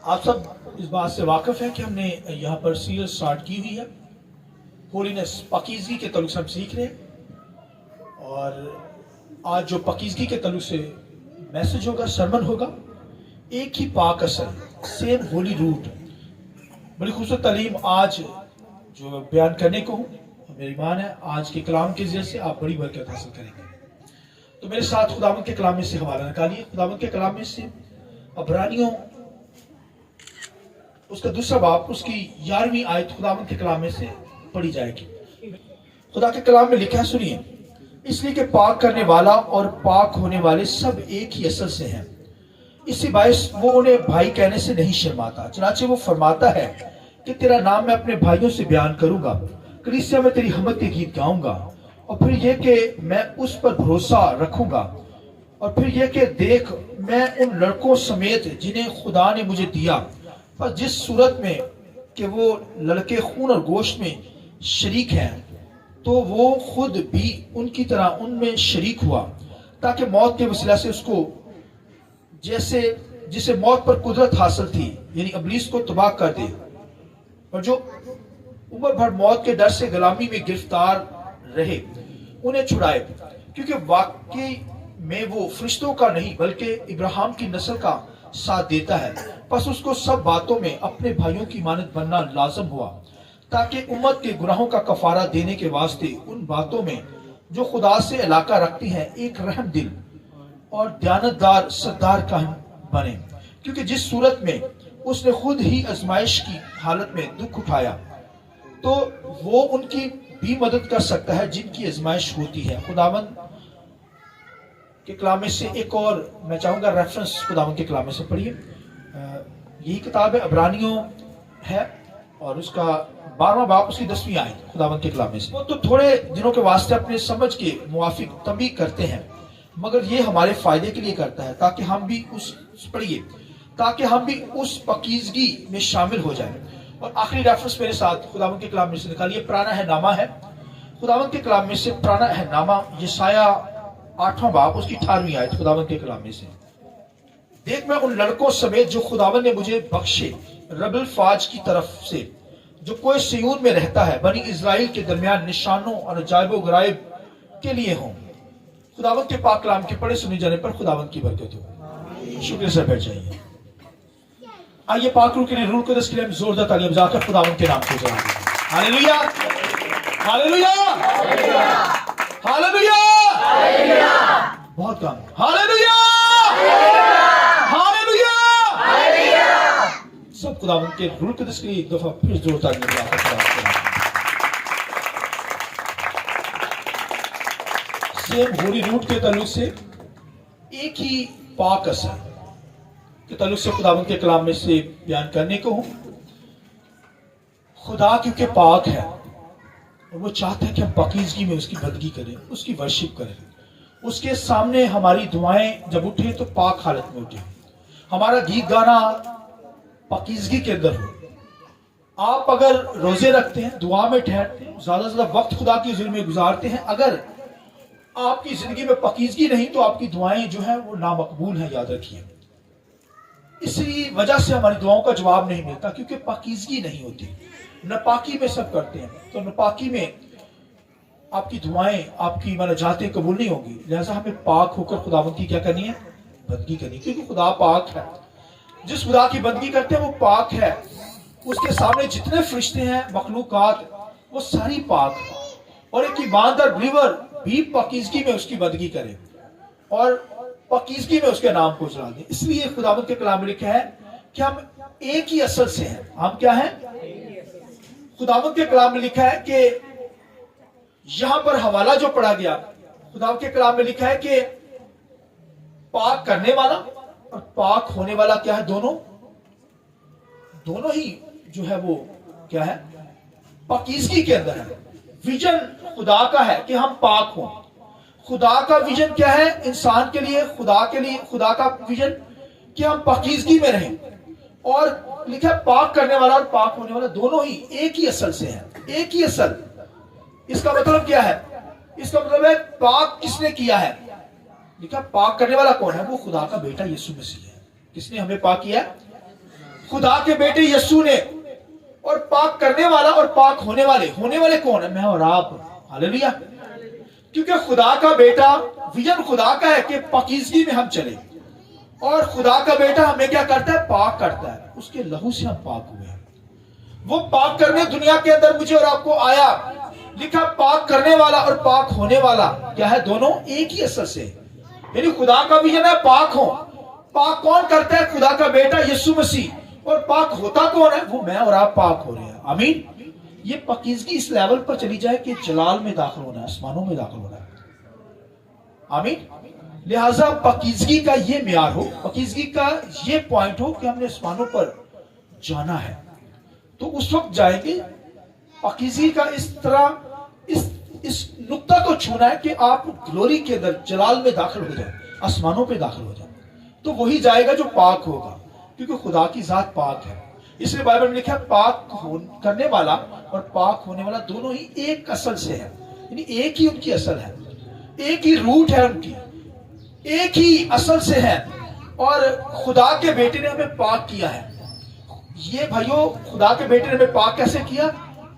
آپ سب اس بات سے واقف ہیں کہ ہم نے یہاں پر سیریز سٹارٹ کی ہوئی ہے، ہولینس پاکیزگی کے تعلق سے ہم سیکھ رہے ہیں، اور آج جو پاکیزگی کے تعلق سے میسج ہوگا، سرمن ہوگا، ایک ہی پاک اصل، سیم ہولی روٹ۔ بڑی خوبصورت تعلیم آج جو بیان کرنے کو ہوں، میری ایمان ہے آج کے کلام کے ذریعے سے آپ بڑی برکت حاصل کریں گے۔ تو میرے ساتھ خداوند کے کلام میں سے حوالہ نکالیے۔ خداوند کے کلام میں سے عبرانیوں اس کا دوسرا باب، اس کی 11ویں آیت خداوند کے کلام میں سے پڑھی جائے گی۔ خدا کے کلام میں لکھا ہے، سنیے، اس لیے کہ پاک کرنے والا اور پاک ہونے والے سب ایک ہی اصل سے ہیں، اسی باعث وہ انہیں بھائی کہنے سے نہیں شرماتا، چنانچہ وہ فرماتا ہے کہ تیرا نام میں اپنے بھائیوں سے بیان کروں گا، کلیسیا میں تیری حمد کے گیت گاؤں گا، اور پھر یہ کہ میں اس پر بھروسہ رکھوں گا، اور پھر یہ کہ دیکھ میں ان لڑکوں سمیت جنہیں خدا نے مجھے دیا، پر جس صورت میں کہ وہ لڑکے خون اور گوشت میں شریک ہیں تو وہ خود بھی ان کی طرح ان میں شریک ہوا، تاکہ موت کے وسیلہ سے اس کو جسے موت پر قدرت حاصل تھی، یعنی ابلیس کو تباہ کر دے، اور جو عمر بھر موت کے ڈر سے غلامی میں گرفتار رہے انہیں چھڑائے، کیونکہ واقعی میں وہ فرشتوں کا نہیں بلکہ ابراہیم کی نسل کا ساتھ دیتا ہے، پس اس کو سب باتوں میں اپنے بھائیوں کی مانند بننا لازم ہوا، تاکہ امت کے گناہوں کا کفارہ دینے کے واسطے ان باتوں میں جو خدا سے علاقہ رکھتی ہیں ایک رحم دل اور دیانتدار سردار کا بنے، کیونکہ جس صورت میں اس نے خود ہی آزمائش کی حالت میں دکھ اٹھایا تو وہ ان کی بھی مدد کر سکتا ہے جن کی آزمائش ہوتی ہے۔ خداوند کے کلام میں سے ایک اور میں چاہوں گا ریفرنس خداوند کے کلام میں سے پڑھیے۔ یہی کتاب ہے، عبرانیوں ہے، اور اس کا 12واں باب، اس کی 10ویں آیت خداوند کے کلام میں سے۔ وہ تو تھوڑے دنوں کے واسطے اپنے سمجھ کے موافق تنبیہ کرتے ہیں، مگر یہ ہمارے فائدے کے لیے کرتا ہے تاکہ ہم بھی اس پاکیزگی میں شامل ہو جائیں۔ اور آخری ریفرنس میرے ساتھ خداوند کے کلام میں سے نکالیے، پرانا ہے نامہ ہے، خداوند کے کلام میں سے پرانا ہے نامہ، یسایہ 8واں باب، اس کی 18ویں آیت خداوند کے کلام میں سے۔ دیکھ میں ان لڑکوں سمیت جو خداوند نے مجھے بخشے رب الفاج کی طرف سے، جو کوئی سیون میں رہتا ہے، بنی اسرائیل کے درمیان نشانوں اور عجائب و غرائب کے لیے ہوں۔ خداوند کے پاک کلام کے پڑھے سنے جانے پر خداوند کی برکت ہو۔ شکریہ سے بیٹھ جائیے۔ آئیے پاک روح کے لیے، روح القدس کے لیے ہم زوردار تعلیم جا کر خداوند کے نام کو جلال دیں۔ ہاللویا، ہاللویا، ہاللویا، بہت کام، ہاللویا، ہاللویا، سب خداوند کے روح القدس کے لیے ایک دفعہ پھر زوردار تعلیم جا کر خداوند کے نام سیم ہولی روٹ کے تعلق سے ایک ہی پاک اصل کے تعلق سے خداوند کے کلام میں سے بیان کرنے کو ہوں۔ خدا کیونکہ پاک ہے اور وہ چاہتا ہے کہ ہم پاکیزگی میں اس کی بندگی کریں، اس کی ورشپ کریں، اس کے سامنے ہماری دعائیں جب اٹھیں تو پاک حالت میں اٹھیں، ہمارا گیت گانا پاکیزگی کے اندر ہو۔ آپ اگر روزے رکھتے ہیں، دعا میں ٹھہرتے ہیں، زیادہ سے زیادہ وقت خدا کی حضور میں گزارتے ہیں، اگر آپ کی زندگی میں پاکیزگی نہیں تو آپ کی دعائیں جو ہیں وہ نامقبول ہیں، یاد رکھیے۔ اسی وجہ سے ہماری دعاؤں کا جواب نہیں ملتا، کیونکہ پاکیزگی نہیں ہوتی۔ ناپاکی میں سب کرتے ہیں، تو ناپاکی میں آپ کی دعائیں، آپ کی مناجاتیں قبول نہیں ہوں گی، لہٰذا ہمیں پاک ہو کر خداوند کی کیا کرنی ہے؟ بندگی کرنی، کیونکہ خدا پاک ہے۔ جس خدا کی بندگی کرتے ہیں وہ پاک ہے، اس کے سامنے جتنے فرشتے ہیں، مخلوقات، وہ ساری پاک ہے، اور ایک ایماندار بلیور بھی پاکیزگی میں اس کی بندگی کرے اور پاکیزگی میں اس کے نام کو جلا دیں۔ اس لیے خداوند کے کلام میں لکھا ہے کہ ہم ایک ہی اصل سے ہیں۔ ہم کیا ہیں؟ خداوند کے کلام میں لکھا ہے کہ یہاں پر حوالہ جو پڑھا گیا، خداوند کے کلام میں لکھا ہے کہ پاک کرنے والا اور پاک ہونے والا کیا ہے؟ دونوں ہی جو ہے وہ کیا ہے؟ پاکیزگی کے اندر ہے۔ ویژن خدا کا ہے کہ ہم پاک ہوں۔ خدا کا ویژن کیا ہے انسان کے لیے؟ خدا کا ویژن کہ ہم پاکیزگی میں رہیں، اور لکھا ہے پاک کرنے والا اور پاک ہونے والا دونوں ہی ایک ہی اصل سے ہیں، ایک ہی اصل۔ اس کا مطلب کیا ہے؟ اس کا مطلب ہے پاک کس نے کیا ہے؟ لکھا پاک کرنے والا کون ہے؟ وہ خدا کا بیٹا یسوع مسیح ہے۔ کس نے ہمیں پاک کیا ہے؟ خدا کے بیٹے یسوع نے. اور پاک کرنے والا اور پاک ہونے والے کون ہیں؟ میں اور آپ. ہاللیلویا. کیونکہ خدا کا بیٹا ویژن خدا کا ہے کہ پاکیزگی میں ہم چلیں، اور خدا کا بیٹا ہمیں کیا کرتا ہے؟ پاک کرتا ہے. اس کے لہو سے ہم پاک ہوئے ہیں. وہ پاک کرنے دنیا کے اندر مجھے اور آپ کو آیا. لکھا پاک کرنے والا اور پاک ہونے والا کیا ہے؟ دونوں ایک ہی اصل سے. یعنی خدا کا ویژن ہے پاک ہو. پاک کون کرتا ہے؟ خدا کا بیٹا یسوع مسیح. اور پاک ہوتا کون ہے؟ وہ میں اور آپ پاک ہو رہے ہیں. آمین. یہ پاکیزگی اس لیول پر چلی جائے کہ جلال میں داخل ہونا ہے، آسمانوں میں داخل ہونا ہے. آمین. لہذا پاکیزگی کا یہ معیار ہو، پاکیزگی کا یہ پوائنٹ ہو کہ ہم نے آسمانوں پر جانا ہے تو اس وقت جائیں گے. پاکیزگی کا اس طرح اس نقطہ کو چھونا ہے کہ آپ گلوری کے اندر جلال میں داخل ہو جائیں، آسمانوں پہ داخل ہو جائیں. تو وہی جائے گا جو پاک ہوگا، کیونکہ خدا کی ذات پاک ہے. اس لیے بائبل میں لکھا ہے پاک کرنے والا اور پاک ہونے والا دونوں ہی ایک اصل سے ہے. یعنی ایک ہی ان کی اصل ہے، ایک ہی روٹ ہے ان کی، ایک ہی اصل سے ہے. اور خدا کے بیٹے نے ہمیں پاک کیا ہے. یہ بھائیو خدا کے بیٹے نے ہمیں پاک کیسے کیا؟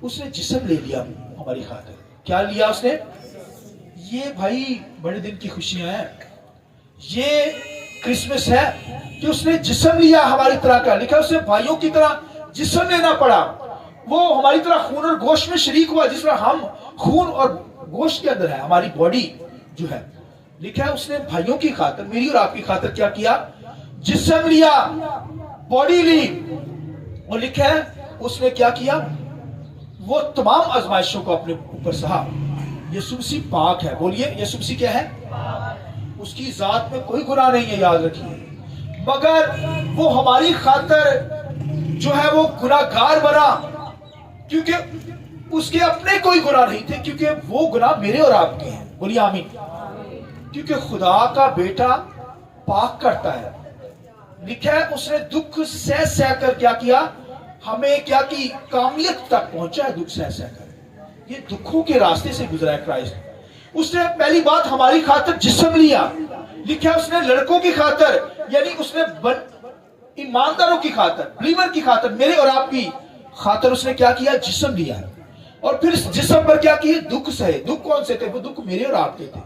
اس نے جسم لے لیا ہماری خاطر. کیا لیا اس نے؟ یہ بھائی بڑے دن کی خوشیاں ہیں، یہ کرسمس ہے کہ اس نے جسم لیا ہماری طرح کا. لکھا اس نے بھائیوں کی طرح جسم لینا پڑا. وہ ہماری طرح خون اور گوشت میں شریک ہوا جس طرح ہم خون اور گوشت کے اندر ہے. ہماری باڈی جو ہے، لکھا ہے اس نے بھائیوں کی خاطر، میری اور آپ کی خاطر کیا کیا؟ جسم لیا، باڈی لی. اور لکھا ہے اس نے کیا کیا؟ وہ تمام آزمائشوں کو اپنے اوپر سہا. یسوع مسیح پاک ہے. بولیے یسوع مسیح کیا ہے؟ اس کی ذات میں کوئی گناہ نہیں ہے، یاد رکھیے. مگر وہ ہماری خاطر جو ہے وہ گناہگار بنا، کیونکہ اس کے اپنے کوئی گناہ نہیں تھے، کیونکہ وہ گناہ میرے اور آپ کے ہیں. بولیے آمین. کیونکہ خدا کا بیٹا پاک کرتا ہے. لکھا ہے اس نے دکھ سہ سہ کر کیا کیا؟ ہمیں کیا کی؟ کامیت تک پہنچا ہے. دکھ سہ سہ کر یہ دکھوں کے راستے سے گزرا ہے کرائسٹ. اس نے پہلی بات ہماری خاطر جسم لیا. لکھا اس نے لڑکوں کی خاطر، یعنی اس نے ایمانداروں کی خاطر، بلیور کی خاطر، میرے اور آپ کی خاطر اس نے کیا کیا؟ جسم لیا. اور پھر اس جسم پر کیا کیے؟ دکھ سہے. دکھ کون سے تھے؟ وہ دکھ میرے اور آپ کے تھے.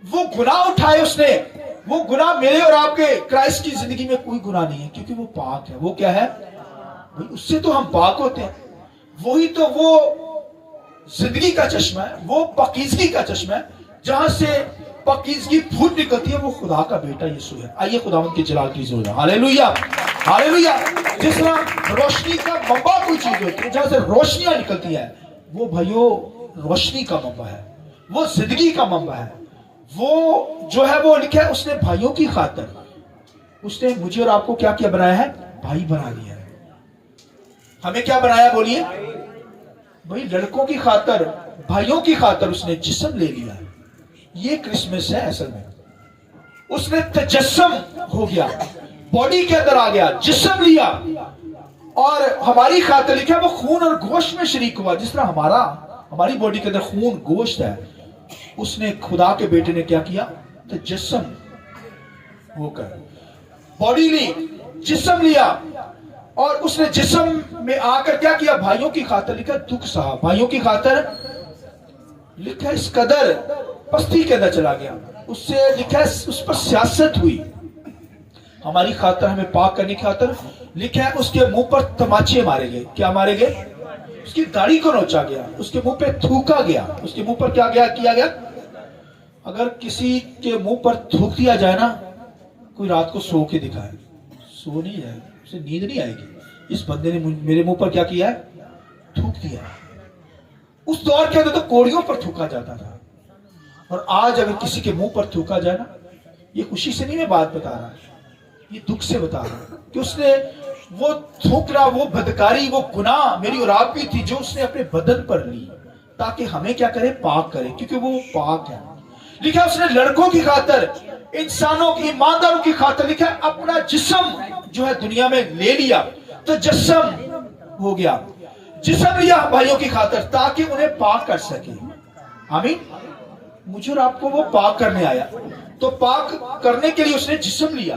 وہ گناہ اٹھائے اس نے. وہ گناہ میرے اور آپ کے. کرائسٹ کی زندگی میں کوئی گناہ نہیں ہے کیونکہ وہ پاک ہے. وہ کیا ہے؟ اس سے تو ہم پاک ہوتے ہیں. وہی تو وہ زندگی کا چشمہ ہے، وہ پاکیزگی کا چشمہ ہے. جہاں سے پاکیزگی پھوٹ نکلتی ہے وہ خدا کا بیٹا یسوع ہے. آئیے خداوند کے جلال کی زور ہے. ہاللیلویا ہاللیلویا. جس طرح روشنی کا منبع کوئی چیز ہوتی ہے، جہاں سے روشنیاں نکلتی ہے، وہ بھائیو روشنی کا منبع ہے، وہ زندگی کا منبع ہے. وہ جو ہے وہ لکھا ہے اس نے بھائیوں کی خاطر، اس نے مجھے اور آپ کو کیا کیا؟ بنایا ہے بھائی بنا لیا ہے. ہمیں کیا بنایا؟ بولیے بھائی لڑکوں کی خاطر، بھائیوں کی خاطر اس نے جسم لے لیا. یہ کرسمس ہے اصل میں. اس نے تجسم ہو گیا، باڈی کے اندر آ گیا، جسم لیا اور ہماری خاطر. لکھا وہ خون اور گوشت میں شریک ہوا. جس طرح ہماری باڈی کے اندر خون گوشت ہے، اس نے خدا کے بیٹے نے کیا کیا؟ تجسم ہو کر باڈی لی، جسم لیا. اور اس نے جسم میں آ کر کیا کیا؟ بھائیوں کی خاطر. لکھا دکھ سہا. بھائیوں کی خاطر. لکھا اس قدر پستی کے اندر چلا گیا. اس سے لکھا اس پر سیاست ہوئی ہماری خاطر، ہمیں پاک کرنے کی خاطر. لکھا ہے اس کے منہ پر تماچے مارے گئے. کیا مارے گئے؟ اس کی داڑھی کو نوچا گیا، اس کے منہ پہ تھوکا گیا. اس کے منہ پر کیا کیا گیا؟ اگر کسی کے منہ پر تھوک دیا جائے نا، کوئی رات کو سو کے دکھائے، سو نہیں جائے، اسے نیند نہیں آئے گی. اس بندے نے میرے منہ پر کیا کیا ہے؟ تھوک دیا. اس دور کے اندر تو کوڑیوں پر تھوکا جاتا تھا. اور آج اگر کسی کے منہ پر تھوکا جائے نا، یہ خوشی سے نہیں میں بات بتا رہا، یہ دکھ سے بتا رہا کہ اس نے وہ تھوکنا، وہ بدکاری، وہ گناہ میری اور آپ کی تھی جو اس نے اپنے بدن پر لی تاکہ ہمیں کیا کرے؟ پاک کرے، کیونکہ وہ پاک ہے. لکھا اس نے لڑکوں کی خاطر، انسانوں کی، ایمانداروں کی خاطر. لکھا اپنا جسم جو ہے دنیا میں لے لیا، تو جسم ہو گیا. جسم لیا بھائیوں کی خاطر تاکہ انہیں پاک کر سکے. آمین. مجھے اور آپ کو وہ پاک کرنے آیا، تو پاک کرنے کے لیے اس نے جسم لیا.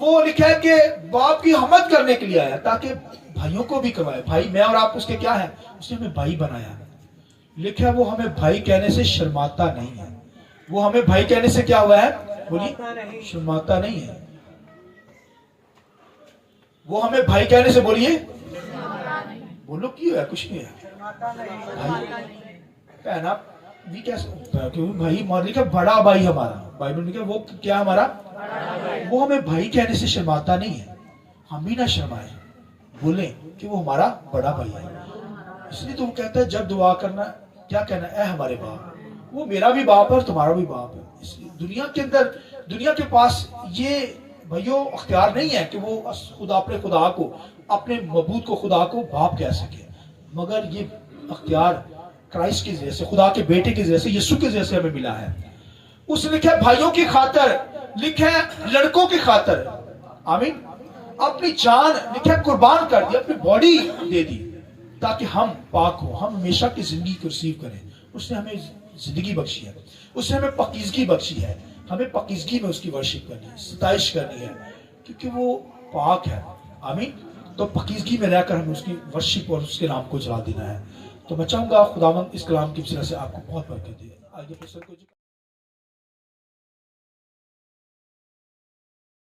وہ لکھا ہے کہ باپ کی حمد کرنے کے لیے آیا تاکہ بھائیوں کو بھی کمائے. بھائی میں اور آپ اس کے کیا ہیں؟ اس نے ہمیں بھائی بنایا. لکھا ہے وہ ہمیں بھائی کہنے سے شرماتا نہیں ہے. وہ ہمیں بھائی کہنے سے کیا ہوا ہے؟ بولیے, شرماتا نہیں ہے. وہ ہمیں بھائی کہنے سے بولیے, بولو کیوں ہے؟ کچھ نہیں ہے. بھائی بھی کیسے بھائی لکھا بڑا بھائی ہمارا, بائبل لکھا وہ کیا ہمارا, وہ ہمیں بھائی کہنے سے شرماتا نہیں ہے. ہم بھی نہ شرمائیں, بولیں کہ وہ ہمارا بڑا بھائی ہے. اس لیے تو وہ کہتا ہے جب دعا کرنا کیا کہنا, اے ہمارے باپ. وہ میرا بھی باپ ہے اور تمہارا بھی باپ ہے. اس لیے دنیا کے اندر, دنیا کے پاس یہ بھائیوں اختیار نہیں ہے کہ وہ خدا اپنے خدا کو, اپنے معبود کو, خدا کو باپ کہہ سکے. مگر یہ اختیار کرائسٹ کے ذریعے سے, خدا کے بیٹے کے ذریعے سے, یسوع کے ذریعے سے ہمیں ملا ہے. اس نے لکھا بھائیوں کی خاطر, لکھا ہے لڑکوں کی خاطر, آمین, اپنی جان لکھا قربان کر دی, اپنی باڈی دے دی تاکہ ہم پاک ہوں, ہم ہمیشہ کی زندگی کو ریسیو کریں. اس نے ہمیں زندگی بخشی ہے, اس نے ہمیں پاکیزگی بخشی ہے. ہمیں پاکیزگی میں اس کی ورشپ کرنی ہے, ستائش کرنی ہے, کیونکہ وہ پاک ہے. آمین. تو پاکیزگی میں رہ کر ہمیں اس کی ورشپ اور اس کے نام کو جلا دینا ہے. تو میں چاہوں گا خداوند اس کلام کی وجہ سے آپ کو بہت برکت دے. آئیے